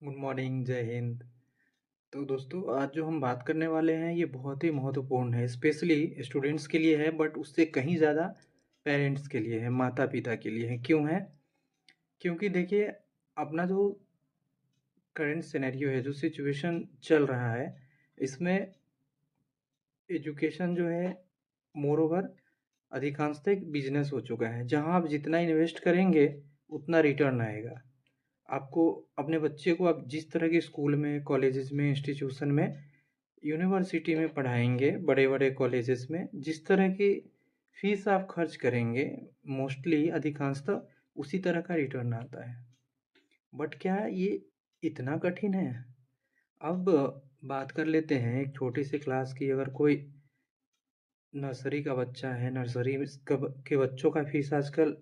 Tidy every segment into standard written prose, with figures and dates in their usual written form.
Good morning, जय हिंद। तो दोस्तों आज जो हम बात करने वाले हैं ये बहुत ही महत्वपूर्ण है, स्पेशली स्टूडेंट्स के लिए है, बट उससे कहीं ज़्यादा पेरेंट्स के लिए है, माता-पिता के लिए है। क्यों है? क्योंकि देखिए अपना जो करंट सिनेरियो है, जो सिचुएशन चल रहा है, इसमें एजुकेशन जो है मोर ओवर अधिकांशतः एक बिज़नेस हो चुका है। जहाँ आप जितना इन्वेस्ट करेंगे, उतना रिटर्न आएगा। आपको अपने बच्चे को आप जिस तरह के स्कूल में, कॉलेजेस में, इंस्टीट्यूशन में, यूनिवर्सिटी में पढ़ाएँगे, बड़े-बड़े कॉलेजेस में, जिस तरह की फ़ीस आप खर्च करेंगे, मोस्टली अधिकांशतः उसी तरह का रिटर्न आता है। बट क्या ये इतना कठिन है? अब बात कर लेते हैं एक छोटी सी क्लास की। अगर कोई नर्सरी का बच्चा है, नर्सरी में के बच्चों का फ़ीस आजकल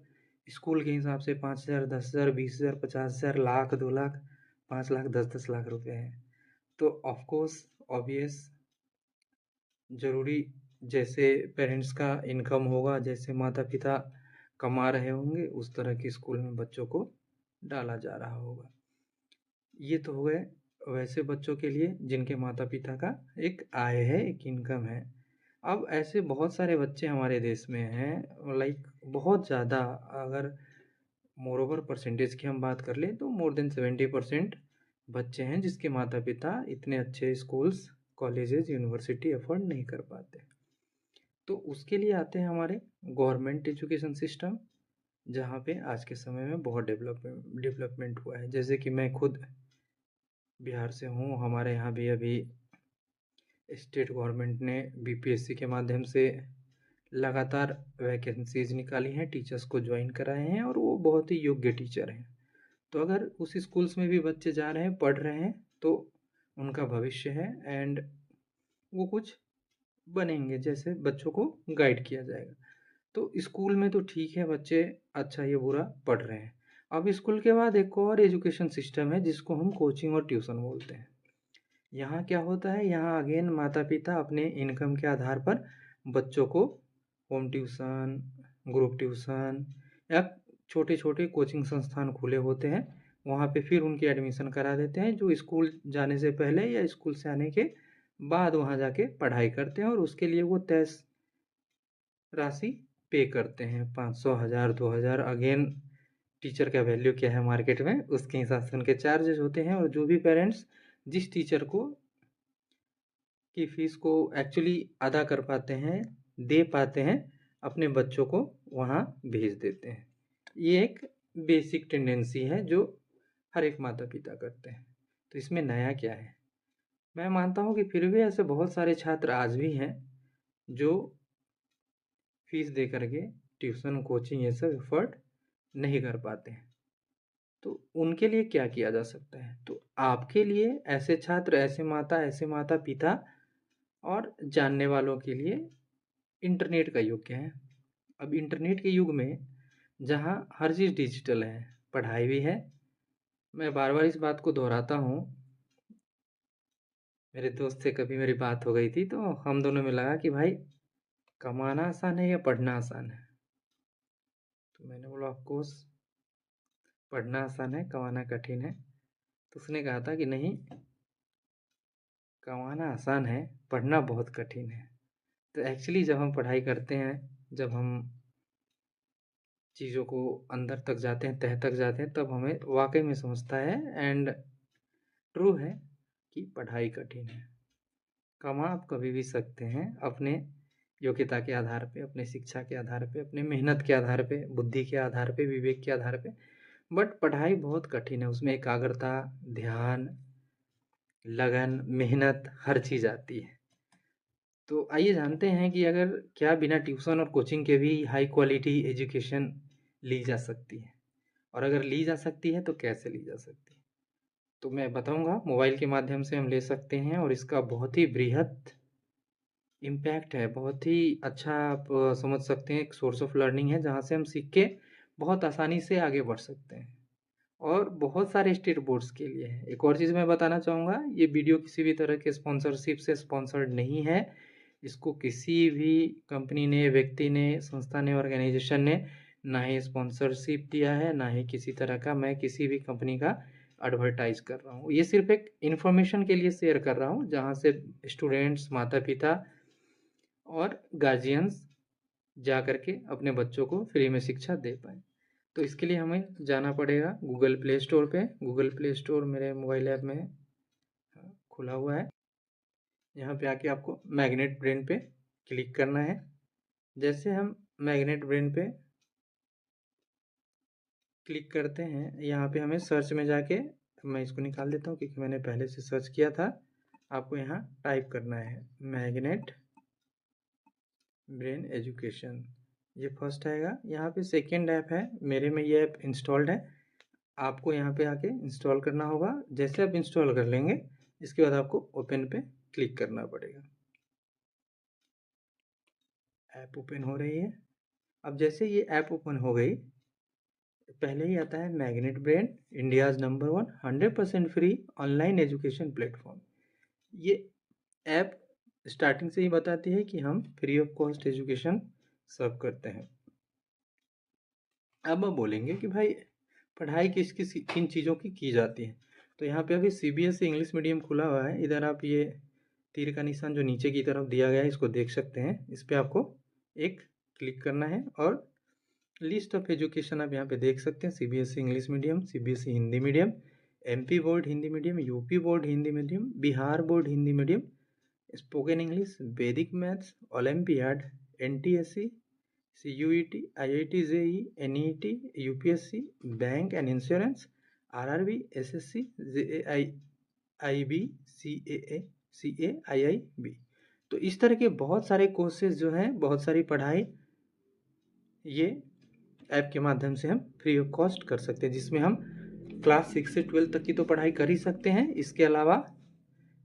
स्कूल के हिसाब से 5,000, 10,000, 20,000, 50,000, लाख, 2 लाख, 5 लाख, 10-10 लाख रुपए हैं। तो ऑफ़ कोर्स ऑब्वियस ज़रूरी जैसे पेरेंट्स का इनकम होगा, जैसे माता-पिता कमा रहे होंगे, उस तरह के स्कूल में बच्चों को डाला जा रहा होगा। ये तो हो गए वैसे बच्चों के लिए जिनके माता-पिता का एक आय है, एक इनकम है। अब ऐसे बहुत सारे बच्चे हमारे देश में हैं, लाइक बहुत ज़्यादा। अगर मोरोवर परसेंटेज की हम बात कर लें तो मोर देन 70% बच्चे हैं जिसके माता-पिता इतने अच्छे स्कूल्स, कॉलेजेस, यूनिवर्सिटी अफ़ोर्ड नहीं कर पाते। तो उसके लिए आते हैं हमारे गवर्नमेंट एजुकेशन सिस्टम, जहाँ पे आज के समय में बहुत डेवलपमेंट हुआ है। जैसे कि मैं खुद बिहार से हूँ, हमारे यहाँ भी अभी स्टेट गवर्नमेंट ने बीपीएससी के माध्यम से लगातार वैकेंसीज निकाली हैं, टीचर्स को ज्वाइन कराए हैं और वो बहुत ही योग्य टीचर हैं। तो अगर उस स्कूल्स में भी बच्चे जा रहे हैं, पढ़ रहे हैं, तो उनका भविष्य है एंड वो कुछ बनेंगे, जैसे बच्चों को गाइड किया जाएगा। तो स्कूल में तो ठीक है, बच्चे अच्छा या बुरा पढ़ रहे हैं। अब स्कूल के बाद एक और एजुकेशन सिस्टम है जिसको हम कोचिंग और ट्यूशन बोलते हैं। यहाँ क्या होता है, यहाँ अगेन माता-पिता अपने इनकम के आधार पर बच्चों को होम ट्यूशन, ग्रुप ट्यूशन या छोटे-छोटे कोचिंग संस्थान खुले होते हैं, वहाँ पे फिर उनकी एडमिशन करा देते हैं, जो स्कूल जाने से पहले या स्कूल से आने के बाद वहाँ जाके पढ़ाई करते हैं और उसके लिए वो तय राशि पे करते हैं, 500, 1000, 2000। अगेन टीचर का वैल्यू क्या है मार्केट में, उसके हिसाब से उनके चार्जेस होते हैं। और जो भी पेरेंट्स जिस टीचर को की फ़ीस को एक्चुअली अदा कर पाते हैं, दे पाते हैं, अपने बच्चों को वहाँ भेज देते हैं। ये एक बेसिक टेंडेंसी है जो हर एक माता-पिता करते हैं। तो इसमें नया क्या है? मैं मानता हूँ कि फिर भी ऐसे बहुत सारे छात्र आज भी हैं जो फ़ीस दे कर के ट्यूशन, कोचिंग ये सब एफ़र्ट नहीं कर पाते हैं। तो उनके लिए क्या किया जा सकता है? तो आपके लिए ऐसे छात्र, ऐसे माता-पिता और जानने वालों के लिए इंटरनेट का युग क्या है। अब इंटरनेट के युग में जहाँ हर चीज़ डिजिटल है, पढ़ाई भी है। मैं बार-बार इस बात को दोहराता हूँ, मेरे दोस्त से कभी मेरी बात हो गई थी तो हम दोनों में लगा कि भाई कमाना आसान है या पढ़ना आसान है? तो मैंने बोला ऑफ कोर्स पढ़ना आसान है, कमाना कठिन है। तो उसने कहा था कि नहीं, कमाना आसान है, पढ़ना बहुत कठिन है। तो एक्चुअली जब हम पढ़ाई करते हैं, जब हम चीज़ों को अंदर तक जाते हैं, तह तक जाते हैं, तब हमें वाक़ई में समझता है एंड ट्रू है कि पढ़ाई कठिन है। कमा आप कभी भी सकते हैं अपने योग्यता के आधार पे, अपने शिक्षा के आधार पे, अपने मेहनत के आधार पे, बुद्धि के आधार पे, विवेक के आधार पे। बट पढ़ाई बहुत कठिन है, उसमें एकाग्रता, ध्यान, लगन, मेहनत हर चीज़ आती है। तो आइए जानते हैं कि अगर क्या बिना ट्यूशन और कोचिंग के भी हाई क्वालिटी एजुकेशन ली जा सकती है? और अगर ली जा सकती है तो कैसे ली जा सकती है? तो मैं बताऊँगा, मोबाइल के माध्यम से हम ले सकते हैं और इसका बहुत ही बृहत इम्पैक्ट है, बहुत ही अच्छा आप समझ सकते हैं, एक सोर्स ऑफ लर्निंग है जहाँ से हम सीख के बहुत आसानी से आगे बढ़ सकते हैं। और बहुत सारे स्टेट बोर्ड्स के लिए है। एक और चीज़ मैं बताना चाहूँगा, ये वीडियो किसी भी तरह के स्पॉन्सरशिप से स्पॉन्सर्ड नहीं है। इसको किसी भी कंपनी ने, व्यक्ति ने, संस्था ने, ऑर्गेनाइज़ेशन ने ना ही स्पॉन्सरशिप दिया है, ना ही किसी तरह का मैं किसी भी कंपनी का एडवर्टाइज कर रहा हूँ। ये सिर्फ एक इन्फॉर्मेशन के लिए शेयर कर रहा हूँ, जहाँ से स्टूडेंट्स, माता पिता और गार्जियंस जा करके अपने बच्चों को फ्री में शिक्षा दे पाएँ। तो इसके लिए हमें जाना पड़ेगा गूगल प्ले स्टोर पे। गूगल प्ले स्टोर मेरे मोबाइल ऐप में खुला हुआ है। यहाँ पे आके आपको मैग्नेट ब्रेन पे क्लिक करना है। जैसे हम मैग्नेट ब्रेन पे क्लिक करते हैं, यहाँ पे हमें सर्च में जाके, मैं इसको निकाल देता हूँ क्योंकि मैंने पहले से सर्च किया था। आपको यहाँ टाइप करना है मैग्नेट ब्रेन एजुकेशन, ये फर्स्ट आएगा। यहाँ पे सेकेंड ऐप है, मेरे में ये ऐप इंस्टॉल्ड है, आपको यहाँ पे आके इंस्टॉल करना होगा। जैसे आप इंस्टॉल कर लेंगे, इसके बाद आपको ओपन पे क्लिक करना पड़ेगा। ऐप ओपन हो रही है। अब जैसे ये ऐप ओपन हो गई, पहले ही आता है magnet brain, India's number 1 100% free online education platform. ये ऐप स्टार्टिंग से ही बताती है कि हम फ्री ऑफ कॉस्ट एजुकेशन सर्व करते हैं। अब आप बोलेंगे कि भाई पढ़ाई किन चीज़ों की जाती है, तो यहाँ पे अभी सीबीएसई इंग्लिश मीडियम खुला हुआ है। इधर आप ये तीर का निशान जो नीचे की तरफ दिया गया है, इसको देख सकते हैं। इस पर आपको एक क्लिक करना है और लिस्ट ऑफ एजुकेशन आप यहाँ पे देख सकते हैं। CBSE English medium, CBSE Hindi medium, MP board Hindi medium, UP board Hindi medium, Bihar board Hindi medium, spoken English, Vedic maths, olympiad, NTSC, CUET, IIT JEE, NET, UPSC, bank and insurance, RRB, SSC, JAIIB, CAIIB. तो इस तरह के बहुत सारे courses जो हैं, बहुत सारी पढ़ाई ये ऐप के माध्यम से हम फ्री ऑफ कॉस्ट कर सकते हैं, जिसमें हम क्लास 6 से 12 तक की तो पढ़ाई कर ही सकते हैं। इसके अलावा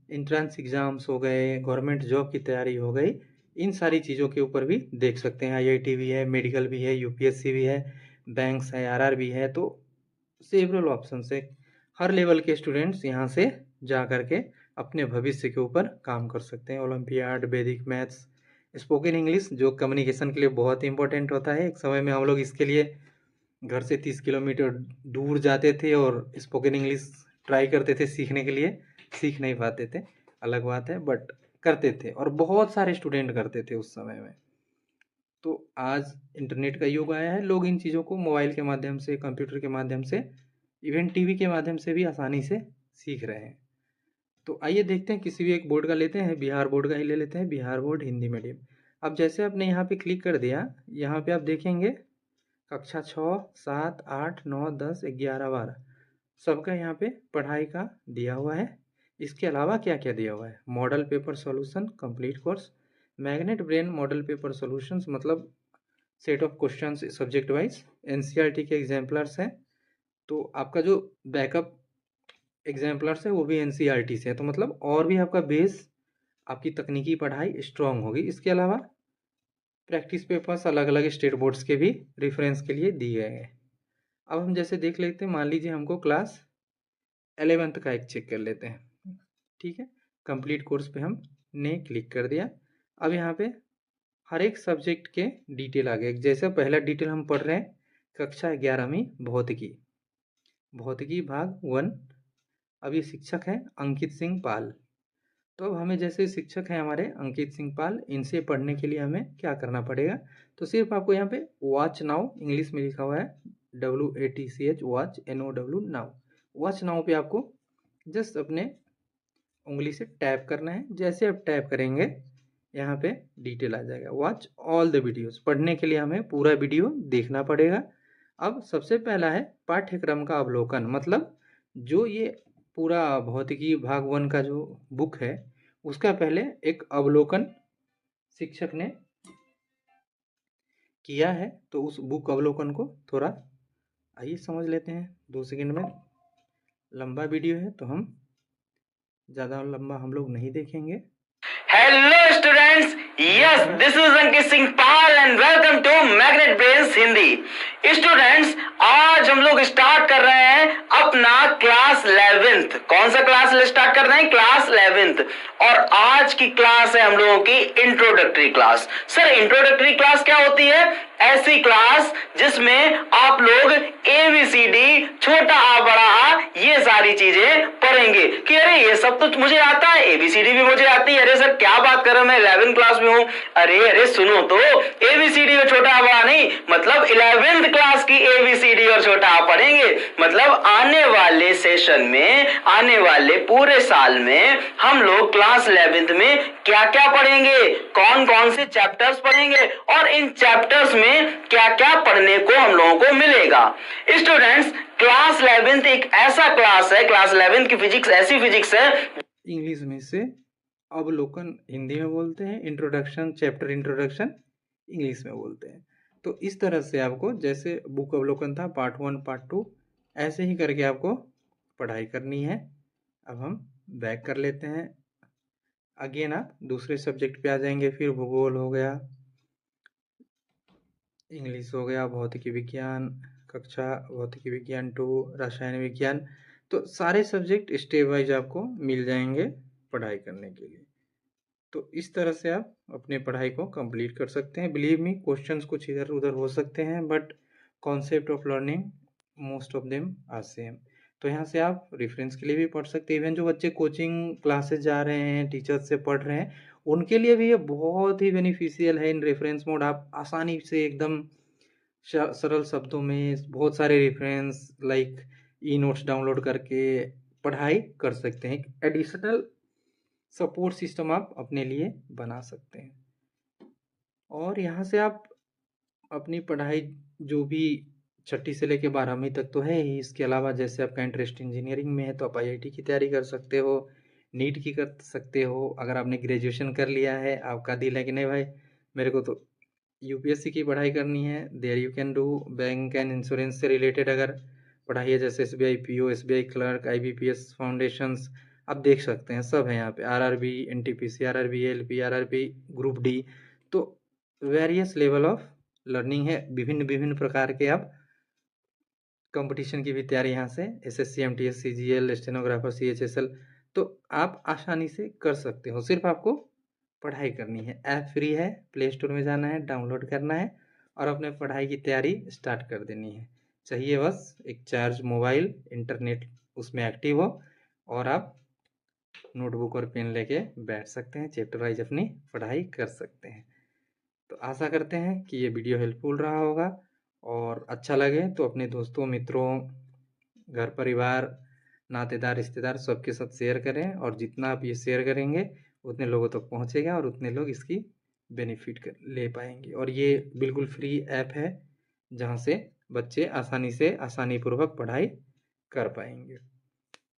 एंट्रेंस एग्ज़ाम्स हो गए, गवर्नमेंट जॉब की तैयारी हो गई, इन सारी चीज़ों के ऊपर भी देख सकते हैं। आईआईटी भी है, मेडिकल भी है, यूपीएससी भी है, बैंक्स है, आरआरबी है। तो सेवरल ऑप्शन है, हर लेवल के स्टूडेंट्स यहाँ से जा करके अपने भविष्य के ऊपर काम कर सकते हैं। ओलम्पियाड, वैदिक मैथ्स, स्पोकन इंग्लिश जो कम्युनिकेशन के लिए बहुत ही इंपॉर्टेंट होता है। एक समय में हम लोग इसके लिए घर से 30 किलोमीटर दूर जाते थे और स्पोकन इंग्लिश ट्राई करते थे सीखने के लिए, सीख नहीं पाते थे, अलग बात है, बट करते थे और बहुत सारे स्टूडेंट करते थे उस समय में। तो आज इंटरनेट का युग आया है, लोग इन चीज़ों को मोबाइल के माध्यम से, कंप्यूटर के माध्यम से, इवन टीवी के माध्यम से भी आसानी से सीख रहे हैं। तो आइए देखते हैं, किसी भी एक बोर्ड का लेते हैं, बिहार बोर्ड का ही ले लेते हैं, बिहार बोर्ड हिंदी मीडियम। अब जैसे आपने यहाँ पे क्लिक कर दिया, यहाँ पे आप देखेंगे कक्षा 6, 7, 8, 9, 10, 11, 12 सबका यहाँ पे पढ़ाई का दिया हुआ है। इसके अलावा क्या क्या दिया हुआ है, model paper solution complete course, magnet brain model paper solutions मतलब set of questions subject wise, NCERT के एग्जाम्पलर्स हैं। तो आपका जो बैकअप एग्जाम्पलर्स है वो भी एनसीईआरटी से है, तो मतलब और भी आपका बेस, आपकी तकनीकी पढ़ाई स्ट्रांग होगी। इसके अलावा प्रैक्टिस पेपर्स अलग अलग स्टेट बोर्ड्स के भी रेफरेंस के लिए दिए गए हैं। अब हम जैसे देख लेते हैं, मान लीजिए हमको क्लास 11th का एक चेक कर लेते हैं। ठीक है, कंप्लीट कोर्स पे हमने क्लिक कर दिया। अब यहाँ पे हर एक सब्जेक्ट के डिटेल आ गए। जैसे पहला डिटेल हम पढ़ रहे हैं, कक्षा 11वीं भौतिकी, भौतिकी भाग 1। अब ये शिक्षक हैं अंकित सिंह पाल। तो अब हमें जैसे शिक्षक हैं हमारे अंकित सिंह पाल, इनसे पढ़ने के लिए हमें क्या करना पड़ेगा, तो सिर्फ आपको यहाँ पे वॉच नाउ, इंग्लिश में लिखा हुआ है WATCH, watch NOW now, watch now पे आपको जस्ट अपने उंगली से टैप करना है। जैसे आप टैप करेंगे यहाँ पे डिटेल आ जाएगा, वॉच ऑल द वीडियोस। पढ़ने के लिए हमें पूरा वीडियो देखना पड़ेगा। अब सबसे पहला है पाठ्यक्रम का अवलोकन, मतलब जो ये पूरा भौतिकी भाग 1 का जो बुक है, उसका पहले एक अवलोकन शिक्षक ने किया है। तो उस बुक अवलोकन को थोड़ा आइए समझ लेते हैं। 2 सेकंड में, लंबा वीडियो है तो हम ज़्यादा लंबा हम लोग नहीं देखेंगे। Hello students, yes, this is Ankit Singh Pal and welcome to Magnet Brains Hindi. Students, आज हम लोग स्टार्ट कर रहे हैं अपना क्लास 11 11th। कौन सा क्लास स्टार्ट कर रहे हैं? Class 11th। और आज की क्लास है हम लोगों की introductory class. Sir introductory class क्या होती है? ऐसी क्लास जिसमें आप लोग एबीसीडी, छोटा आ बड़ा आ, ये सारी चीजें पढ़ेंगे कि अरे ये सब तो मुझे आता है, एबीसीडी भी मुझे आती है। अरे सर क्या बात कर रहे हो, मैं 11th क्लास में हूं। अरे सुनो तो, एबीसीडी और छोटा आ बड़ा नहीं, मतलब 11th क्लास की एबीसीडी और छोटा आ पढ़ेंगे। मतलब आने वाले सेशन में, आने वाले पूरे साल में हम लोग क्लास 11th में क्या क्या पढ़ेंगे, कौन कौन से चैप्टर्स पढ़ेंगे और इन चैप्टर्स में क्या क्या पढ़ने को हम लोगों को मिलेगा। स्टूडेंट्स, क्लास 11th एक ऐसा क्लास है, क्लास 11th की फिजिक्स ऐसी फिजिक्स है। इंग्लिश में से अवलोकन हिंदी में बोलते हैं, इंट्रोडक्शन, चैप्टर इंट्रोडक्शन इंग्लिश में बोलते हैं। तो इस तरह से आपको, जैसे बुक अवलोकन था पार्ट 1 पार्ट 2, ऐसे ही करके आपको पढ़ाई करनी है। अब हम बैक कर लेते हैं, अगेन आप दूसरे सब्जेक्ट पे आ जाएंगे। फिर भूगोल हो गया, इंग्लिश हो गया, भौतिकी विज्ञान कक्षा, भौतिकी विज्ञान 2, रसायन विज्ञान। तो सारे सब्जेक्ट स्टेप वाइज आपको मिल जाएंगे पढ़ाई करने के लिए। तो इस तरह से आप अपने पढ़ाई को कंप्लीट कर सकते हैं। बिलीव मी, क्वेश्चंस कुछ इधर उधर हो सकते हैं, but concept of learning most of them are same. तो यहाँ से आप रेफरेंस के लिए भी पढ़ सकते हैं। इवन जो बच्चे कोचिंग क्लासेस जा रहे हैं, टीचर्स से पढ़ रहे हैं, उनके लिए भी ये बहुत ही बेनिफिशियल है। इन रेफरेंस मोड आप आसानी से एकदम सरल शब्दों में बहुत सारे reference like e notes download करके पढ़ाई कर सकते हैं। एडिशनल सपोर्ट सिस्टम आप अपने लिए बना सकते हैं। और यहाँ से आप अपनी पढ़ाई जो भी 6ठी से लेके 12वीं तक तो है ही, इसके अलावा जैसे आपका इंटरेस्ट इंजीनियरिंग में है तो आप आईआईटी की तैयारी कर सकते हो, नीट की कर सकते हो। अगर आपने ग्रेजुएशन कर लिया है, आपका दिल है कि नहीं भाई मेरे को तो यूपीएससी की पढ़ाई करनी है, there you can do. Bank and insurance से रिलेटेड अगर पढ़ाई है, जैसे SBI PO, SBI clerk, IBPS foundations, आप देख सकते हैं सब है यहाँ पे। RRB, NTPC, RRB, LP, RRB group D. तो वेरियस लेवल ऑफ लर्निंग है, विभिन्न विभिन्न प्रकार के आप कंपटीशन की भी तैयारी यहाँ से, SSC, MTS, CGL, stenographer, CHSL, तो आप आसानी से कर सकते हो। सिर्फ आपको पढ़ाई करनी है। ऐप फ्री है, प्ले स्टोर में जाना है, डाउनलोड करना है और अपने पढ़ाई की तैयारी स्टार्ट कर देनी है। चाहिए बस एक चार्ज मोबाइल, इंटरनेट उसमें एक्टिव हो और आप नोटबुक और पेन लेके बैठ सकते हैं, चैप्टर वाइज अपनी पढ़ाई कर सकते हैं। तो आशा करते हैं कि ये वीडियो हेल्पफुल रहा होगा, और अच्छा लगे तो अपने दोस्तों, मित्रों, घर परिवार, नातेदार, रिश्तेदार सबके साथ शेयर करें। और जितना आप ये शेयर करेंगे उतने लोगों तक पहुंचेगा और उतने लोग इसकी बेनिफिट ले पाएंगे। और ये बिल्कुल फ्री ऐप है जहां से बच्चे आसानी से, आसानीपूर्वक पढ़ाई कर पाएंगे।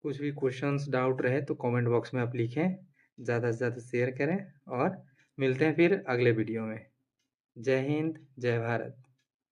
कुछ भी क्वेश्चंस, डाउट रहे तो कमेंट बॉक्स में आप लिखें, ज़्यादा से ज़्यादा शेयर करें और मिलते हैं फिर अगले वीडियो में। जय हिंद, जय भारत।